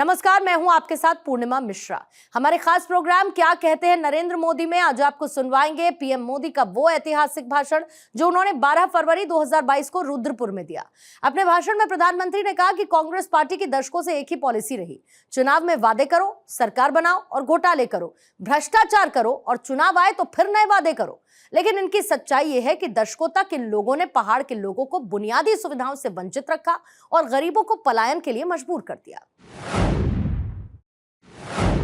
नमस्कार, मैं हूं आपके साथ पूर्णिमा मिश्रा। हमारे खास प्रोग्राम क्या कहते हैं नरेंद्र मोदी में आज आपको सुनवाएंगे पीएम मोदी का वो ऐतिहासिक भाषण जो उन्होंने 12 फरवरी 2022 को रुद्रपुर में दिया। अपने भाषण में प्रधानमंत्री ने कहा कि कांग्रेस पार्टी की दशकों से एक ही पॉलिसी रही, चुनाव में वादे करो, सरकार बनाओ और घोटाले करो, भ्रष्टाचार करो और चुनाव आए तो फिर नए वादे करो। लेकिन इनकी सच्चाई यह है कि दशकों तक इन लोगों ने पहाड़ के लोगों को बुनियादी सुविधाओं से वंचित रखा और गरीबों को पलायन के लिए मजबूर कर दिया।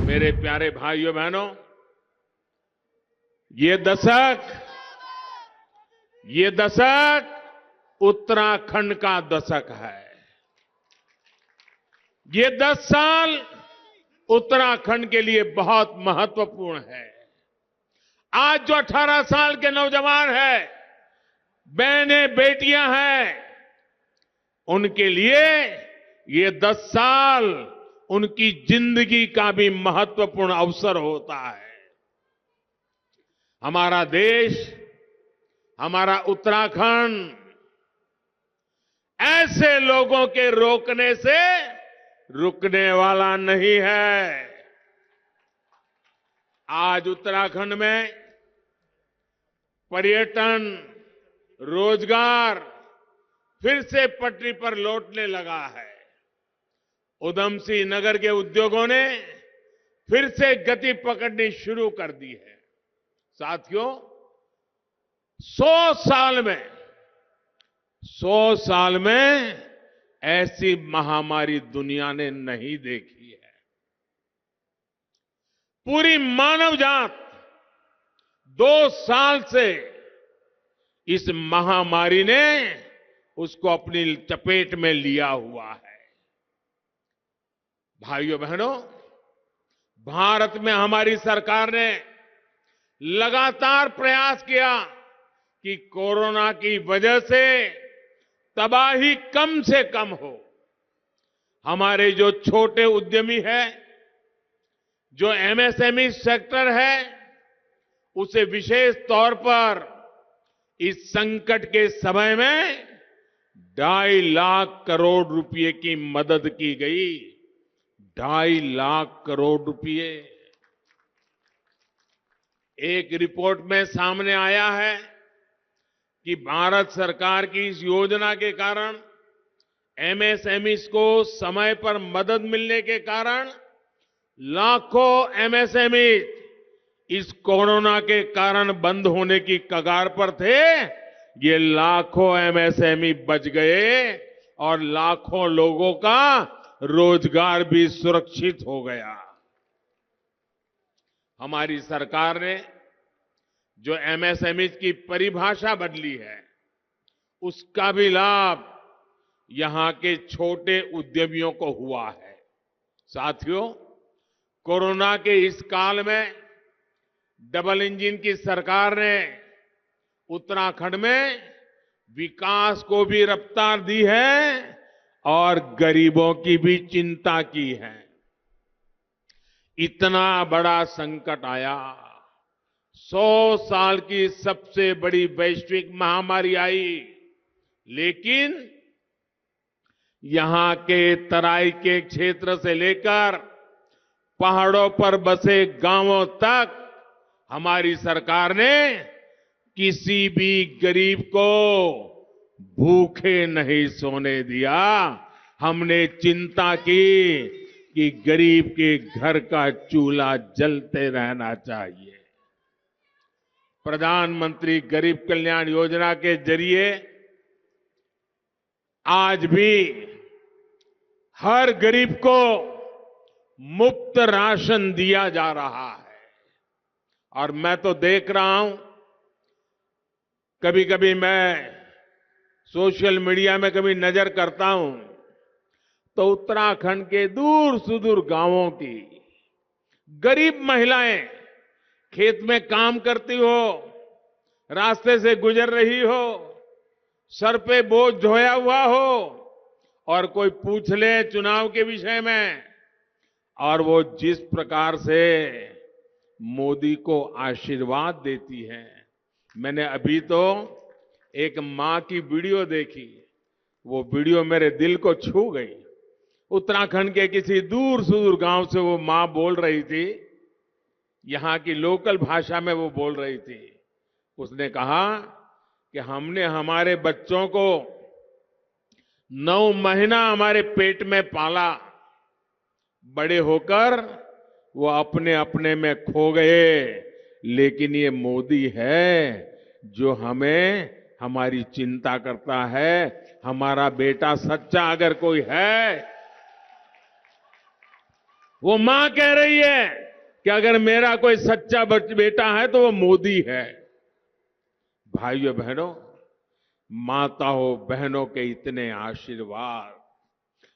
मेरे प्यारे भाइयों बहनों, ये दशक उत्तराखंड का दशक है। ये 10 साल उत्तराखंड के लिए बहुत महत्वपूर्ण है। आज जो 18 साल के नौजवान हैं, बहनें, बेटियां हैं, उनके लिए ये 10 साल उनकी जिंदगी का भी महत्वपूर्ण अवसर होता है। हमारा देश, हमारा उत्तराखंड ऐसे लोगों के रोकने से रुकने वाला नहीं है। आज उत्तराखंड में पर्यटन, रोजगार फिर से पटरी पर लौटने लगा है। उधमसिंह नगर के उद्योगों ने फिर से गति पकड़नी शुरू कर दी है। साथियों, 100 साल में ऐसी महामारी दुनिया ने नहीं देखी है। पूरी मानव जात 2 साल से इस महामारी ने उसको अपनी चपेट में लिया हुआ है। भाइयों बहनों, भारत में हमारी सरकार ने लगातार प्रयास किया कि कोरोना की वजह से तबाही कम से कम हो। हमारे जो छोटे उद्यमी हैं, जो एमएसएमई सेक्टर है, उसे विशेष तौर पर इस संकट के समय में 2.5 लाख करोड़ रुपए की मदद की गई। 2.5 लाख करोड़ रुपए। एक रिपोर्ट में सामने आया है कि भारत सरकार की इस योजना के कारण एमएसएमई को समय पर मदद मिलने के कारण लाखों एमएसएमई इस कोरोना के कारण बंद होने की कगार पर थे। ये लाखों एमएसएमई बच गए और लाखों लोगों का रोजगार भी सुरक्षित हो गया। हमारी सरकार ने जो एमएसएमई की परिभाषा बदली है, उसका भी लाभ यहां के छोटे उद्यमियों को हुआ है। साथियों, कोरोना के इस काल में डबल इंजन की सरकार ने उत्तराखंड में विकास को भी रफ्तार दी है और गरीबों की भी चिंता की है। इतना बड़ा संकट आया, 100 साल की सबसे बड़ी वैश्विक महामारी आई, लेकिन यहां के तराई के क्षेत्र से लेकर पहाड़ों पर बसे गांवों तक हमारी सरकार ने किसी भी गरीब को भूखे नहीं सोने दिया। हमने चिंता की कि गरीब के घर का चूल्हा जलते रहना चाहिए। प्रधानमंत्री गरीब कल्याण योजना के जरिए आज भी हर गरीब को मुफ्त राशन दिया जा रहा है। और मैं तो देख रहा हूं, कभी कभी मैं सोशल मीडिया में कभी नजर करता हूं तो उत्तराखंड के दूर सुदूर गांवों की गरीब महिलाएं खेत में काम करती हो, रास्ते से गुजर रही हो, सर पे बोझ ढोया हुआ हो और कोई पूछ ले चुनाव के विषय में, और वो जिस प्रकार से मोदी को आशीर्वाद देती है। मैंने अभी तो एक मां की वीडियो देखी, वो वीडियो मेरे दिल को छू गई। उत्तराखंड के किसी दूर सुदूर गांव से वो मां बोल रही थी, यहां की लोकल भाषा में वो बोल रही थी। उसने कहा कि हमने हमारे बच्चों को 9 महीना हमारे पेट में पाला, बड़े होकर वो अपने अपने में खो गए, लेकिन ये मोदी है जो हमें हमारी चिंता करता है। हमारा बेटा सच्चा अगर कोई है, वो मां कह रही है कि अगर मेरा कोई सच्चा बेटा है तो वो मोदी है। भाइयों बहनों, माताओं बहनों के इतने आशीर्वाद,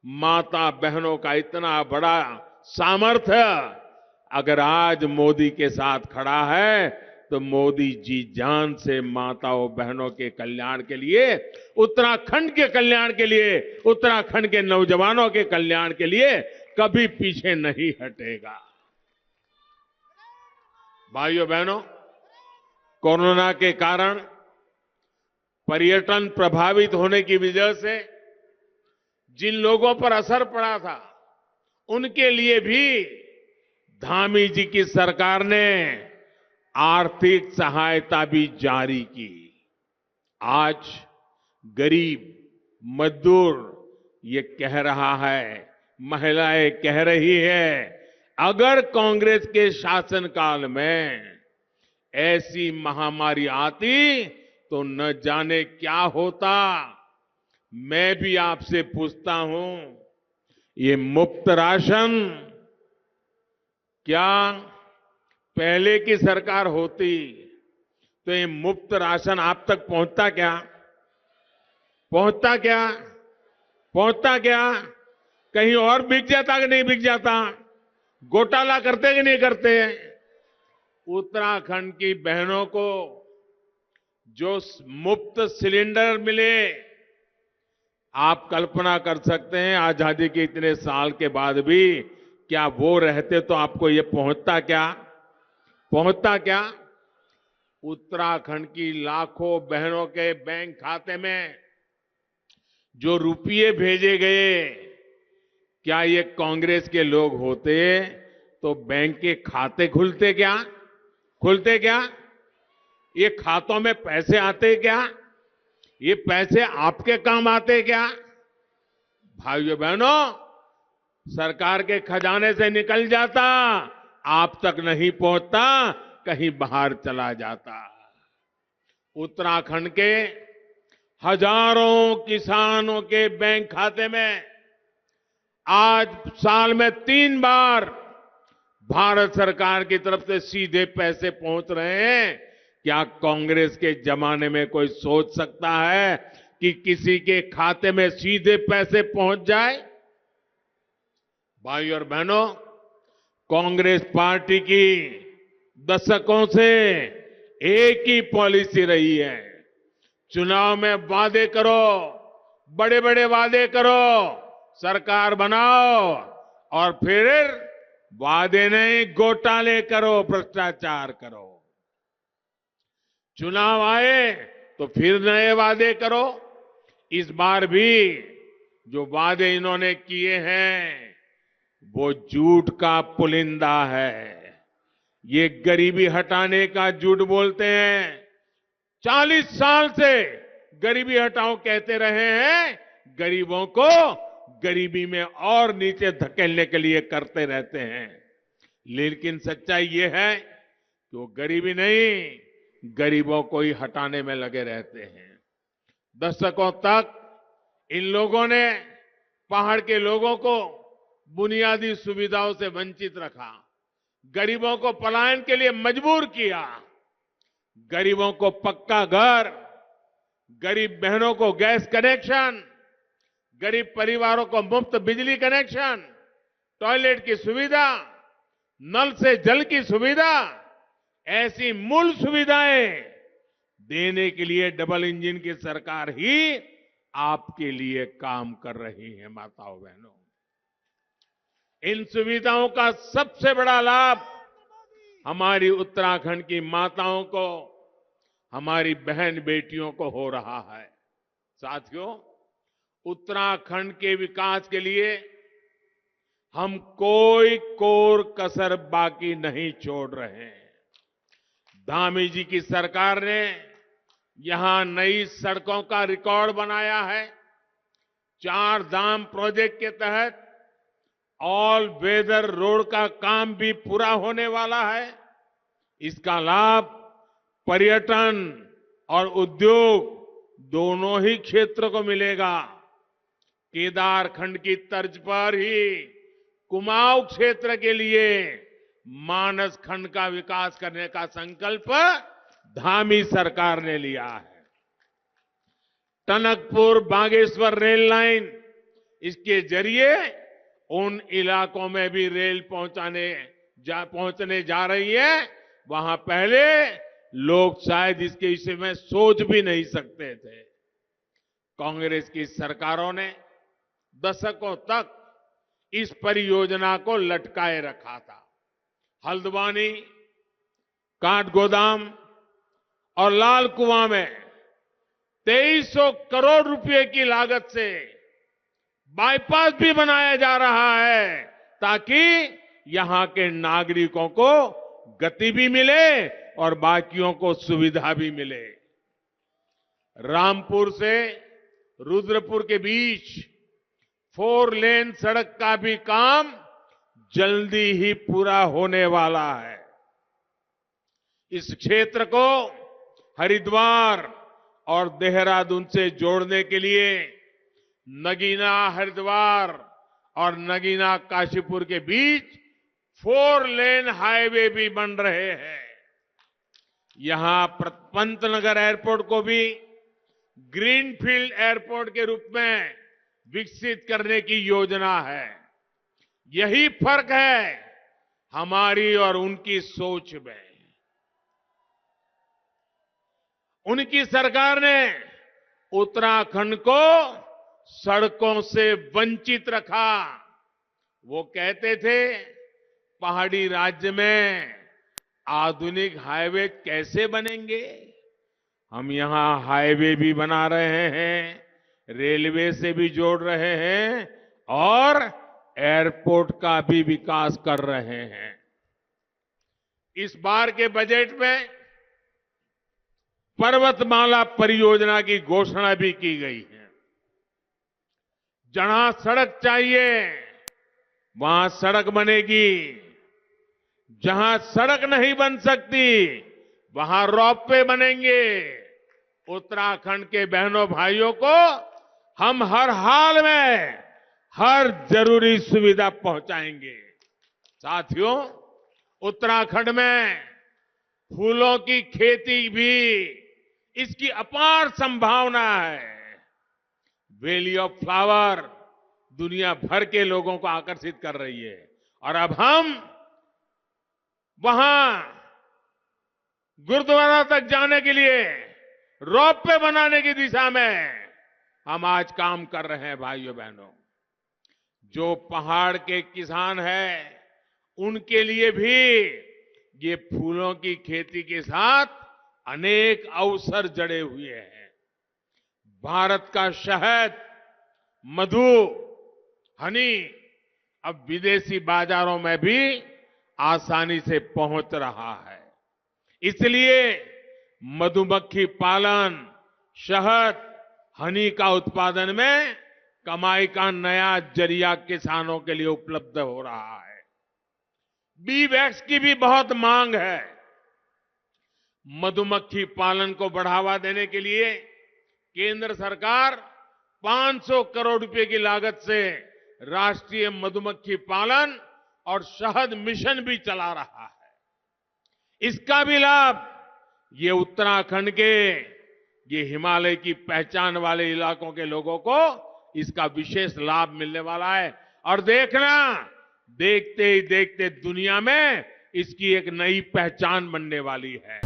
माता बहनों का इतना बड़ा सामर्थ्य अगर आज मोदी के साथ खड़ा है, तो मोदी जी जान से माताओं बहनों के कल्याण के लिए, उत्तराखंड के कल्याण के लिए, उत्तराखंड के नौजवानों के कल्याण के लिए कभी पीछे नहीं हटेगा। भाइयों बहनों, कोरोना के कारण पर्यटन प्रभावित होने की वजह से जिन लोगों पर असर पड़ा था, उनके लिए भी धामी जी की सरकार ने आर्थिक सहायता भी जारी की। आज गरीब मजदूर ये कह रहा है, महिलाएं कह रही है, अगर कांग्रेस के शासनकाल में ऐसी महामारी आती तो न जाने क्या होता। मैं भी आपसे पूछता हूं, ये मुफ्त राशन क्या पहले की सरकार होती तो ये मुफ्त राशन आप तक पहुंचता क्या? पहुंचता क्या? पहुंचता क्या? कहीं और बिक जाता कि नहीं बिक जाता? घोटाला करते कि नहीं करते? उत्तराखंड की बहनों को जो मुफ्त सिलेंडर मिले, आप कल्पना कर सकते हैं आजादी के इतने साल के बाद भी क्या वो रहते तो आपको ये पहुंचता क्या? पहुंचता क्या? उत्तराखंड की लाखों बहनों के बैंक खाते में जो रुपये भेजे गए, क्या ये कांग्रेस के लोग होते तो बैंक के खाते खुलते क्या? खुलते क्या? ये खातों में पैसे आते क्या? ये पैसे आपके काम आते क्या? भाइयों बहनों, सरकार के खजाने से निकल जाता, आप तक नहीं पहुंचता, कहीं बाहर चला जाता। उत्तराखंड के हजारों किसानों के बैंक खाते में आज साल में 3 बार भारत सरकार की तरफ से सीधे पैसे पहुंच रहे हैं। क्या कांग्रेस के जमाने में कोई सोच सकता है कि किसी के खाते में सीधे पैसे पहुंच जाए? भाइयों और बहनों, कांग्रेस पार्टी की दशकों से एक ही पॉलिसी रही है, चुनाव में वादे करो, बड़े बड़े वादे करो, सरकार बनाओ और फिर वादे नहीं घोटाले करो, भ्रष्टाचार करो। चुनाव आए तो फिर नए वादे करो। इस बार भी जो वादे इन्होंने किए हैं वो झूठ का पुलिंदा है। ये गरीबी हटाने का झूठ बोलते हैं। 40 साल से गरीबी हटाओ कहते रहे हैं, गरीबों को गरीबी में और नीचे धकेलने के लिए करते रहते हैं। लेकिन सच्चाई ये है कि वो गरीबी नहीं, गरीबों को ही हटाने में लगे रहते हैं। दशकों तक इन लोगों ने पहाड़ के लोगों को बुनियादी सुविधाओं से वंचित रखा, गरीबों को पलायन के लिए मजबूर किया, गरीबों को पक्का घर, गरीब बहनों को गैस कनेक्शन, गरीब परिवारों को मुफ्त बिजली कनेक्शन, टॉयलेट की सुविधा, नल से जल की सुविधा, ऐसी मूल सुविधाएं देने के लिए डबल इंजन की सरकार ही आपके लिए काम कर रही है। माताओं बहनों, इन सुविधाओं का सबसे बड़ा लाभ हमारी उत्तराखंड की माताओं को, हमारी बहन बेटियों को हो रहा है। साथियों, उत्तराखंड के विकास के लिए हम कोई कोर कसर बाकी नहीं छोड़ रहे हैं। धामी जी की सरकार ने यहां नई सड़कों का रिकॉर्ड बनाया है। 4 धाम प्रोजेक्ट के तहत ऑल वेदर रोड का काम भी पूरा होने वाला है। इसका लाभ पर्यटन और उद्योग दोनों ही क्षेत्रों को मिलेगा। केदारखंड की तर्ज पर ही कुमाऊं क्षेत्र के लिए मानस खंड का विकास करने का संकल्प धामी सरकार ने लिया है। टनकपुर बागेश्वर रेल लाइन, इसके जरिए उन इलाकों में भी रेल पहुंचने जा रही है, वहां पहले लोग शायद इसके विषय में सोच भी नहीं सकते थे। कांग्रेस की सरकारों ने दशकों तक इस परियोजना को लटकाए रखा था। हल्द्वानी, काठगोदाम और लाल कुआं में 2300 करोड़ रुपए की लागत से बाईपास भी बनाया जा रहा है, ताकि यहां के नागरिकों को गति भी मिले और बाकियों को सुविधा भी मिले। रामपुर से रुद्रपुर के बीच 4 लेन सड़क का भी काम जल्दी ही पूरा होने वाला है। इस क्षेत्र को हरिद्वार और देहरादून से जोड़ने के लिए नगीना हरिद्वार और नगीना काशीपुर के बीच 4 लेन हाईवे भी बन रहे हैं। यहां पंतनगर एयरपोर्ट को भी ग्रीनफील्ड एयरपोर्ट के रूप में विकसित करने की योजना है। यही फर्क है हमारी और उनकी सोच में। उनकी सरकार ने उत्तराखंड को सड़कों से वंचित रखा। वो कहते थे पहाड़ी राज्य में आधुनिक हाईवे कैसे बनेंगे। हम यहां हाईवे भी बना रहे हैं, रेलवे से भी जोड़ रहे हैं और एयरपोर्ट का भी विकास कर रहे हैं। इस बार के बजट में पर्वतमाला परियोजना की घोषणा भी की गई है। जहां सड़क चाहिए वहां सड़क बनेगी, जहां सड़क नहीं बन सकती वहां रोपवे बनेंगे। उत्तराखंड के बहनों भाइयों को हम हर हाल में हर जरूरी सुविधा पहुंचाएंगे। साथियों, उत्तराखंड में फूलों की खेती भी इसकी अपार संभावना है। वैली ऑफ फ्लावर दुनिया भर के लोगों को आकर्षित कर रही है और अब हम वहां गुरुद्वारा तक जाने के लिए रोपवे बनाने की दिशा में हम आज काम कर रहे हैं। भाइयों बहनों, जो पहाड़ के किसान हैं उनके लिए भी ये फूलों की खेती के साथ अनेक अवसर जड़े हुए हैं। भारत का शहद, मधु, हनी अब विदेशी बाजारों में भी आसानी से पहुंच रहा है। इसलिए मधुमक्खी पालन, शहद, हनी का उत्पादन में कमाई का नया जरिया किसानों के लिए उपलब्ध हो रहा है। बी वैक्स की भी बहुत मांग है। मधुमक्खी पालन को बढ़ावा देने के लिए केंद्र सरकार 500 करोड़ रुपए की लागत से राष्ट्रीय मधुमक्खी पालन और शहद मिशन भी चला रहा है। इसका भी लाभ ये उत्तराखंड के, ये हिमालय की पहचान वाले इलाकों के लोगों को इसका विशेष लाभ मिलने वाला है। और देखना, देखते ही देखते दुनिया में इसकी एक नई पहचान बनने वाली है।